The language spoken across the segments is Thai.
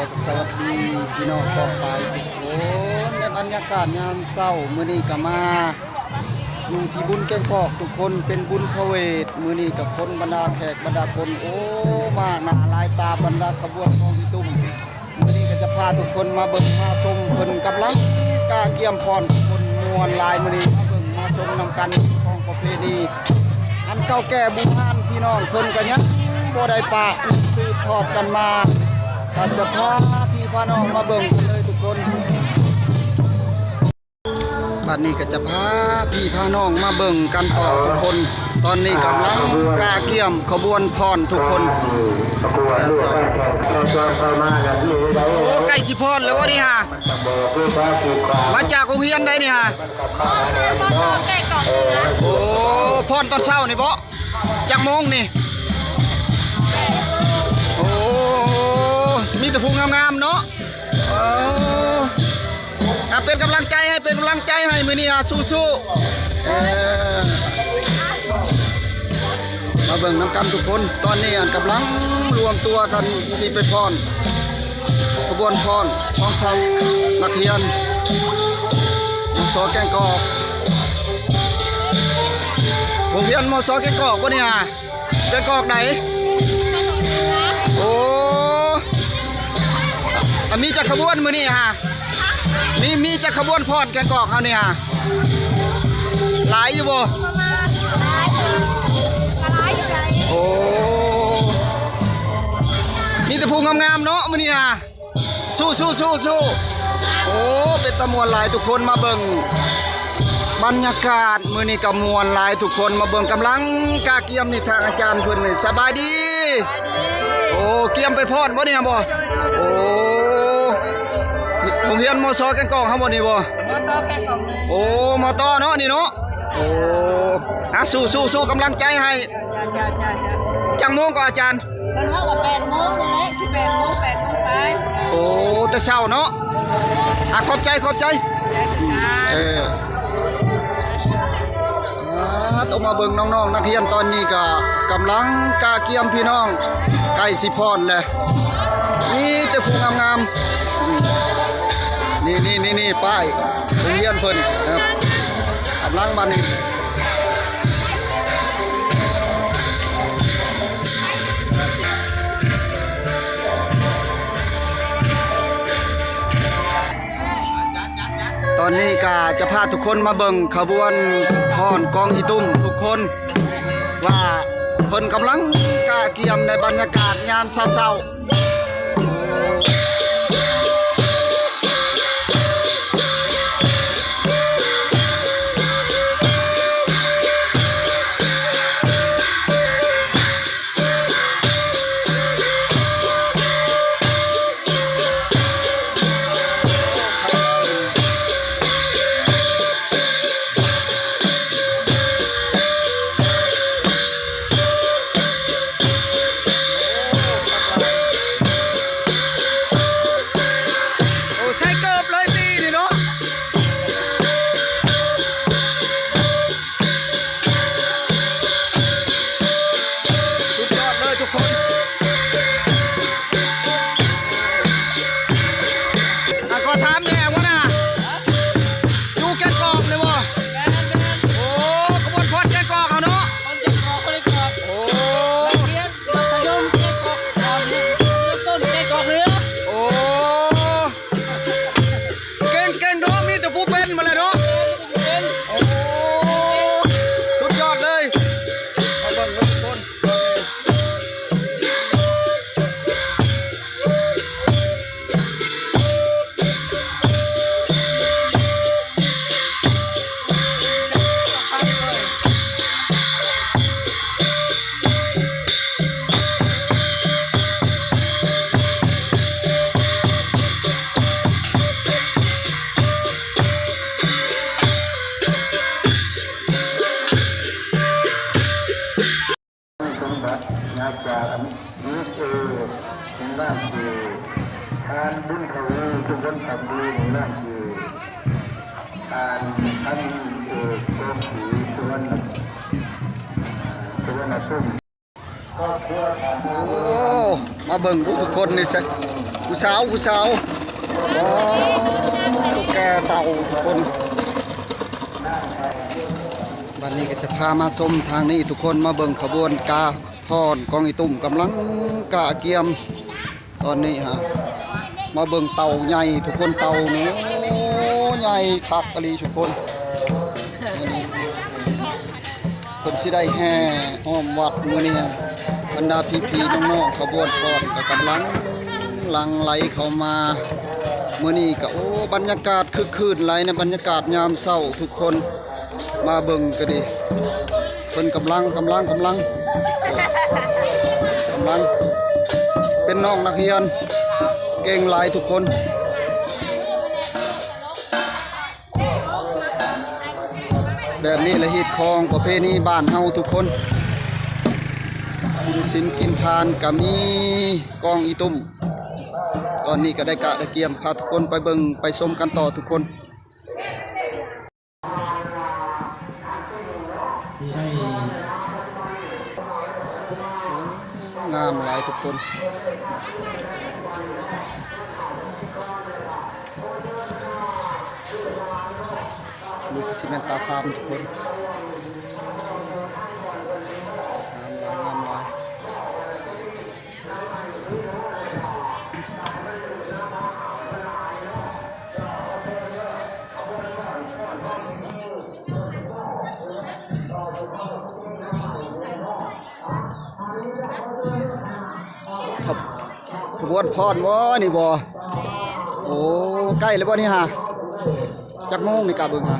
และสวัสดีพี่น้องกองไปทุกคนในบรรยากาศยามเช้ามื้อนี้ก็มาอยู่ที่บุญแก้งกอกทุกคนเป็นบุญพระเวทมื้อนี้กับคนบรรดาแขกบรรดาคนโอ้มาหน้าลายตาบรรดาขบวนกองอีตุ้มมื้อนี้ก็จะพาทุกคนมาเบิ่งมาชมเพิ่นกำลังกาเกี่ยมพรทุกคนม่วนหลายมื้อนี้มาเบิ่งมาชมนำกันของประเพณีอันเก่าแก่โบราณพี่น้องเพิ่นก็ยังบ่ได้ปะสืบทอดกันมาก็จะพาพี่พาน้องมาเบิ่งกันเลยทุกคนบัดนี้ก็จะพาพี่พาน้องมาเบิ่งกันต่อทุกคนตอนนี้กำลังกาเกี่ยมขบวนพรทุกคนโอ้ใกล้สิพรแล้ววะนี่ฮะมาจากโรงเรียนได้นี่ฮะโอ้พรตอนเช้านี่บ่จักโมงนี่โอ้มีแต่ผู้งามๆเนาะเป็นกำลังใจให้เป็นกำลังใจให้มื้อนี้สู้ๆมาเบิ่งน้ำกันทุกคนตอนนี้กำลังรวมตัวกันสิไปพรขบวนพรของชาวนักเรียนมส.แก้งกอกโรงเรียนมส.แก้งกอกบ่นี่ฮะแก้งกอกไหนโอ้มีจักขบวนมื้อนี้ฮะมีจักขบวนพรแก้งกอกเฮานี่ฮะหลายอยู่บ่โอ้มีแต่ผู้งามๆเนาะมื้อนี้ฮะสู้โอ้เป็นตะมวนหลายทุกคนมาเบิ่งบรรยากาศมื้อนี้ก็มวนหลายทุกคนมาเบิ่งกำลังกาเกี่ยมนี่ทางอาจารย์เพิ่นนี่สบายดีโอ้เกี่ยมไปพรบ่นี่ฮะบ่โอ้โรงเรียนมส.แก้งกอกเฮาบ่นี่บ่มต.แก้งกอกเลยโอ้มต.เนาะนี่เนาะโอ้สู้กำลังใจให้จังโมงก็อาจารย์เพิ่นเฮาก็8 โมงนั่นแหละ18 โมง8 โมงไปโอ้แต่เช้าเนาะขอบใจต้องมาเบิ่งน้องๆนักเรียนตอนนี้ก็กำลังกาเกี่ยมพี่น้องใกล้สิพรเลยนี่แต่ผู้งามๆนี่ป้ายโรงเรียนเพิ่นครับกำลังมานี่ตอนนี้ก็จะพาทุกคนมาเบิ่งขบวนพรกองอีตุ้มทุกคนว่าเพิ่นกำลังกาเกี่ยมในบรรยากาศยามเช้าๆจากนี้คือเป็นร่างคือการบุญเขาทุกคนทำดีในร่างคือการท่านโกผีส่วนซุ่มโอ้มาเบิ่งทุกคนนี่สัก ผู้สาวอ๋อตุ๊กแกเต่าทุกคนวันนี้ก็จะพามาชมทางนี้ทุกคนมาเบิ่งขบวนกาพรกองอีตุ่มกำลังกะเกียมตอนนี้ฮะมาเบิ่งเต่าใหญ่ทุกคนเต่าเนาะใหญ่คักกะลีทุกคนนี่เพิ่นสิได้แห่อ้อมวัดมื้อนี้บรรดาพี่ๆน้องๆขบวนพรก็กำลังหลั่งไหลเข้ามามื้อนี้ก็โอ้บรรยากาศคึกคืนไหลในบรรยากาศยามเช้าทุกคนมาเบิ่งก็ดีเพิ่นกำลังเป็นน้องนักเรียนเก่งหลายทุกคนแบบนี้ละฮีตคองประเพณีบ้านเฮาทุกคนกินศีลกินทานก็มีกองอีตุ่มตอนนี้ก็ได้กะตะเกียมพาทุกคนไปเบิ่งไปชมกันต่อทุกคนงามหลายทุกคนนี่คือซีเมนต์ตาพามทุกคนงามหลายขบวนพรบ่นี่บ่โอ้ใกล้แล้วบ่นี่ฮะจักโมงนี่กะเบิ่งฮะ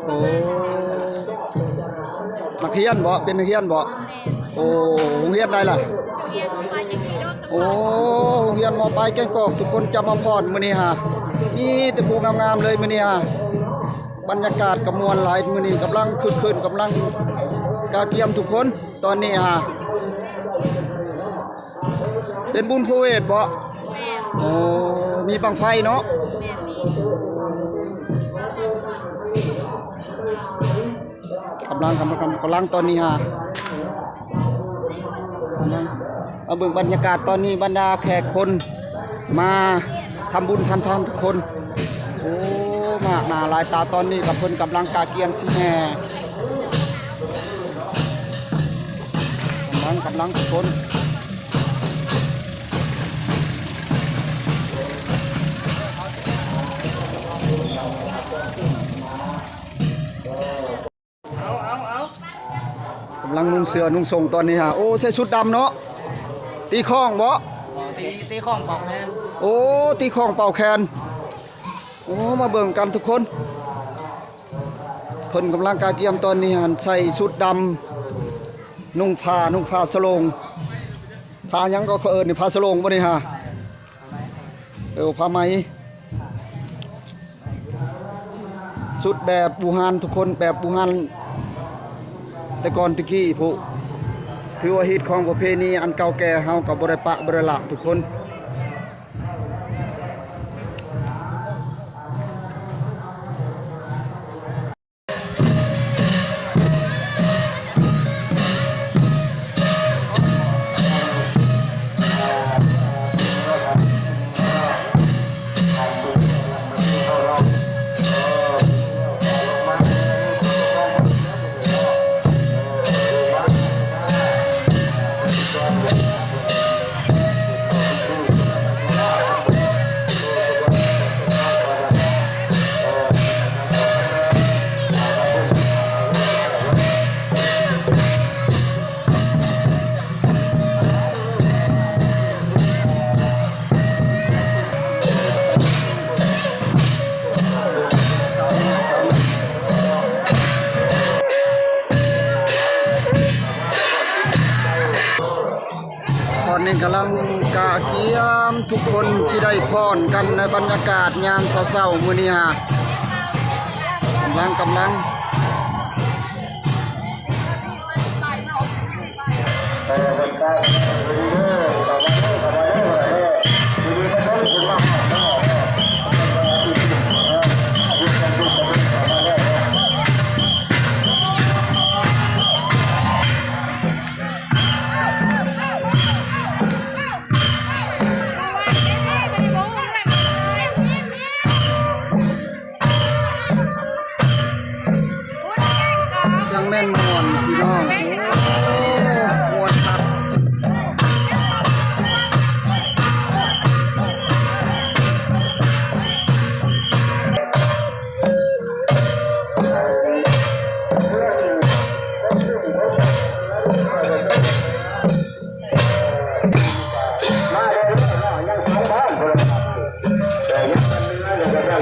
โอ้นักเรียนบ่เป็นนักเรียนบ่โอ้โรงเรียนใดล่ะโอ้โรงเรียนม.ปลายแก้งกอกทุกคนจะมาพรมื้อนี้ฮะมีแต่ผู้งามๆเลยมื้อนี้ฮะบรรยากาศกำมวลหลายมื้อนี้กำลังคึกคืนกำลังกาเกียมทุกคนตอนนี้ฮะเป็นบุญพระเวทบ่โอ้มีบังไฟเนาะกำลังตอนนี้ฮะกำลังเอาเบิ่งบรรยากาศตอนนี้บรรดาแขกคนมาทำบุญทำทานทุกคนโอ้มากหน้าหลายตาตอนนี้กับเพิ่นกำลังกาเกียมสิแห่กำลังทุกคนกำลังนุ่งเสื้อนุ่งทรงตอนนี้ฮะโอ้ใส่ชุดดำเนาะตีข้องบ่ตีข้องเป่าแคนโอ้ตีข้องเป่าแคนโอ้มาเบิ่งกันทุกคนเพิ่นกำลังกาเกียมตอนนี้ฮะใส่ชุดดำนุ่งผ้าสโลงผ้ายังก็เขาเอิ้นนี่ผ้าสโลงบ่นี่ฮะผ้าไหมชุดแบบบูฮานทุกคนแบบบูฮานแต่ก่อนตะกี้ผู้ถือว่าฮิตของประเพณีอันเก่าแก่เฮากับบ่ได้ปะบ่ได้ละทุกคนตอนนี้กำลังกะเกียมทุกคนสิได้พรกันในบรรยากาศยามเช้าๆมื้อนี้ฮะกำลัง แม่นม่วนพี่น้องโอ้ม่วนครับ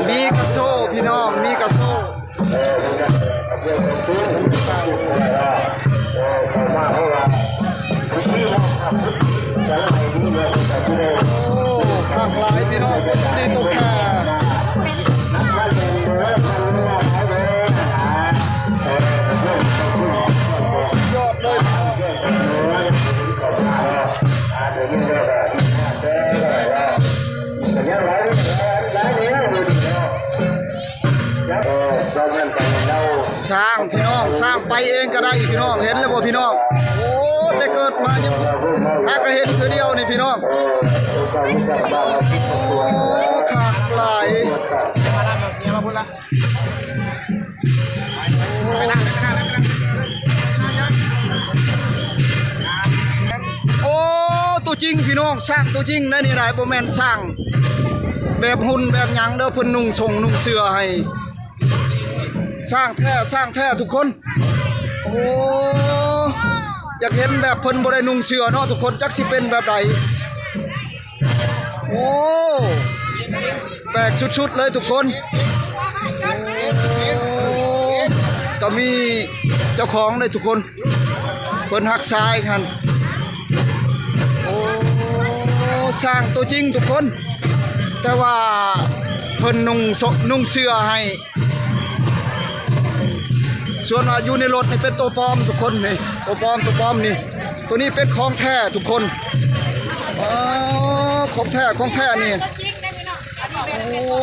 มีกระโซ่พี่น้องมีกระโซ่โอ้ข้างหลายพี่น้องนี่ตัวแค่สุดยอดเลยพี่น้องสร้างพี่น้องสร้างไปเองก็ได้พี่น้องเห็นแล้วบ่พี่น้องโอ้แต่เกิดมายังหากเห็นคือเดียวนี่พี่น้องโอ้ขาดหลายโอ้ตัวจริงพี่น้องสร้างตัวจริงได้นี่ได้บ่แม่นสร้างแบบหุ่นแบบหยังเด้อเพิ่นนุ่งทรงนุ่งเสื้อให้สร้างแท้ทุกคนโอ้อยากเห็นแบบเพิ่นบ่ได้นุ่งเสื้อเนาะทุกคนจักสิเป็นแบบใดโอ้แปลกชุดๆเลยทุกคนก็มีเจ้าของเลยทุกคนเพิ่นหักซ้ายกันโอ้สร้างตัวจริงทุกคนแต่ว่าเพิ่นนุ่งเสื้อให้ส่วนว่าอยู่ในรถนี่เป็นตัวปลอมทุกคนนี่ตัวปลอมนี่ตัวนี้เป็นของแท้ทุกคนอ๋อของแท้นี่โอ้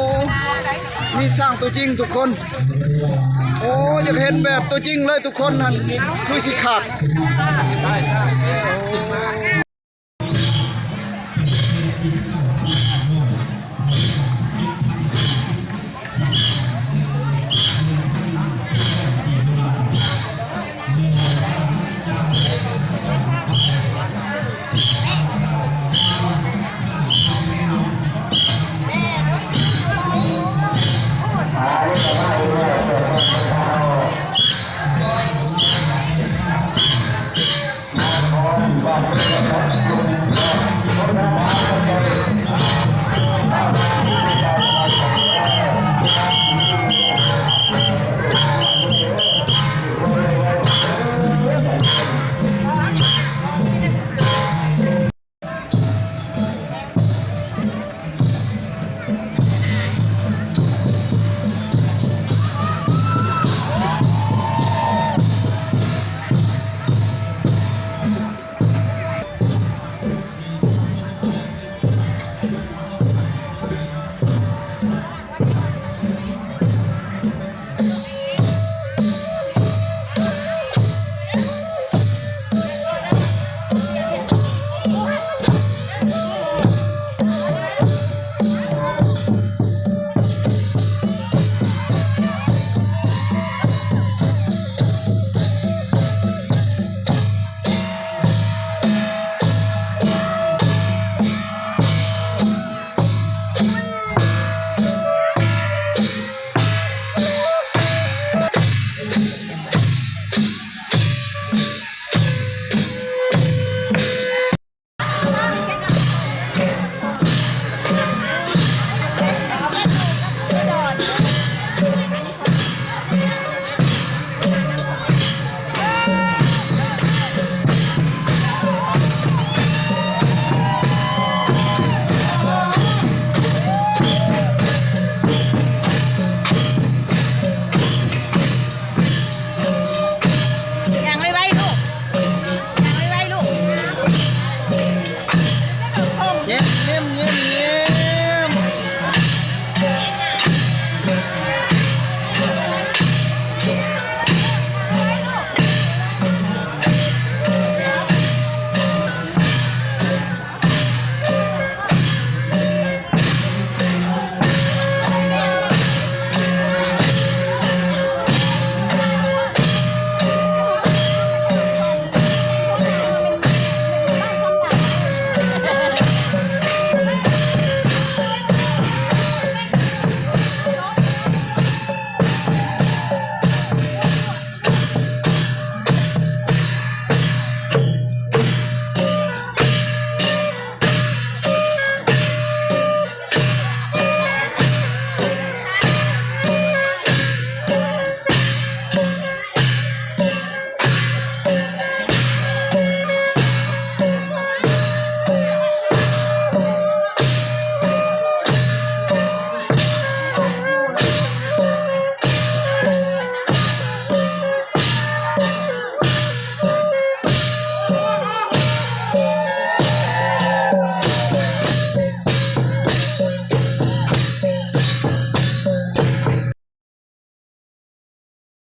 นี่สร้างตัวจริงทุกคนโอ้อยากเห็นแบบตัวจริงเลยทุกคนนั่นคือสิขาด